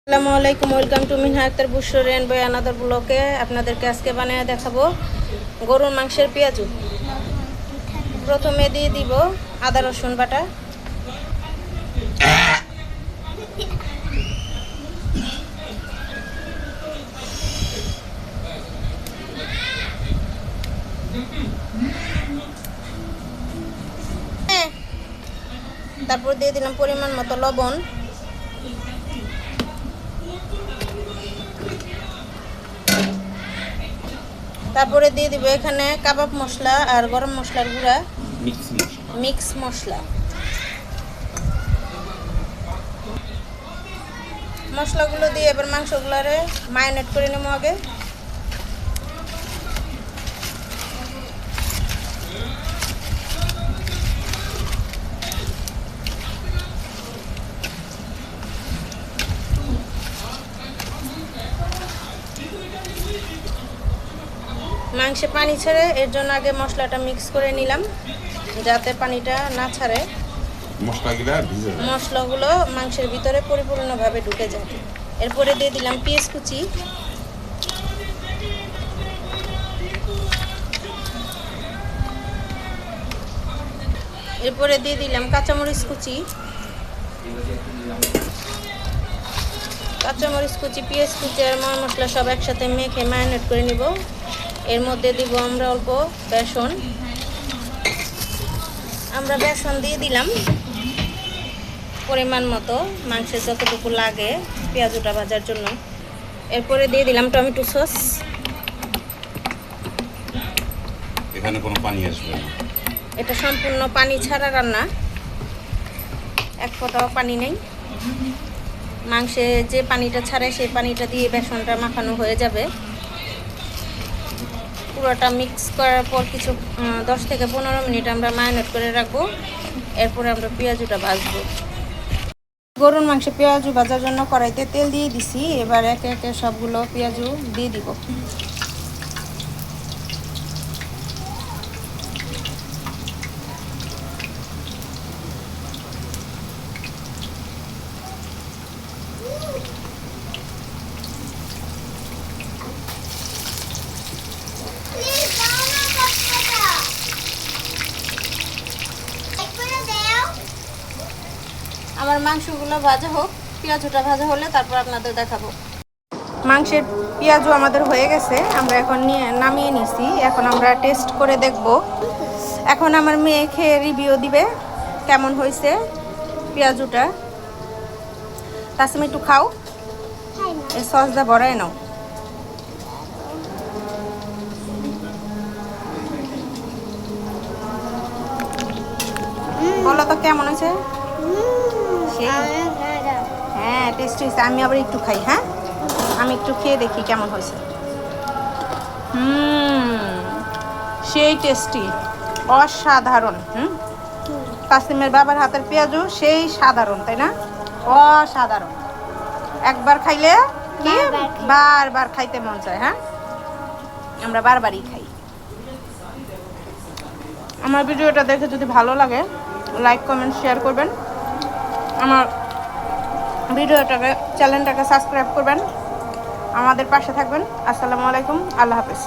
আসসালামু আলাইকুম, welcome to Minha Akter Bushra rainbow another ব্লকে। আপনাদেরকে আজকে বানিয়ে দেখাবো গরুর মাংসের পেঁয়াজু। প্রথমে দিয়ে দিব আদা রসুন বাটা, তারপর দিয়ে দিলাম পরিমাণ মতো লবণ, তারপরে দিয়ে দিব এখানে কাবাব মশলা আর গরম মশলার গুঁড়া, মিক্স মশলা। মশলাগুলো দিয়ে এবার মাংসগুলোরে ম্যারিনেট করে নেবো আগে। মাংসে পানি ছেড়ে, এর জন্য আগে মশলাটা মিক্স করে নিলাম যাতে পানিটা না ছাড়ে, মশলাগুলো মাংসের ভিতরে পরিপূর্ণভাবে ঢুকে যায়। এরপরে দিয়ে দিলাম পেঁয়াজ কুচি, এরপরে দিয়ে দিলাম কাঁচামরিচ কুচি, পেঁয়াজ কুচি আর মশলা সব একসাথে মেখে ম্যারিনেট করে নিব। এর মধ্যে দিব আমরা অল্প বেসন, আমরা বেসন দিয়ে দিলাম পরিমাণ মতো, মাংসের যতটুকু লাগে পেঁয়াজুটা ভাজার জন্য। এরপরে দিয়ে দিলাম টমেটো সস। এখানে কোনো পানি আসবে না, এটা সম্পূর্ণ পানি ছাড়া রান্না, এক ফোঁটাও পানি নেই। মাংসে যে পানিটা ছাড়ে সেই পানিটা দিয়ে বেসনটা মাখানো হয়ে যাবে। পুরোটা মিক্স করার পর কিছু 10 থেকে 15 মিনিট আমরা ম্যারিনেট করে রাখবো। এরপরে আমরা পেঁয়াজুটা ভাজবো। গরুর মাংসে পেঁয়াজু ভাজার জন্য কড়াইতে তেল দিয়ে দিছি। এবার একে একে সবগুলো পেঁয়াজু দিয়ে দিব। আমার মাংসগুলো ভাজা হোক, পেঁয়াজুটা ভাজা হলে তারপর আপনাদের দেখাবো। মাংসের পেঁয়াজু আমাদের হয়ে গেছে, আমরা এখন নামিয়ে নিছি। এখন আমরা টেস্ট করে দেখব। এখন আমার মেয়ে খেয়ে রিভিউ দিবে কেমন হয়েছে পেঁয়াজুটা। তাসমি একটু খাও, এই সসটা ভরায় নাও। বলো তো কেমন হয়েছে? হ্যাঁ, টেস্টি হয়েছে। আমি আবার একটু খাই। হ্যাঁ, আমি একটু খেয়ে দেখি কেমন হয়েছে। সেই টেস্টি, অসাধারণ। কাসিমের বাবার হাতের পেঁয়াজু সেই সাধারণ, তাই না? অসাধারণ। একবার খাইলে কি বারবার খাইতে মন চায়। হ্যাঁ, আমরা বারবারই খাই। আমার ভিডিওটা দেখে যদি ভালো লাগে লাইক কমেন্ট শেয়ার করবেন, আমার ভিডিওটাকে চ্যানেলটাকে সাবস্ক্রাইব করবেন, আমাদের পাশে থাকবেন। আসসালামু আলাইকুম, আল্লাহ হাফেজ।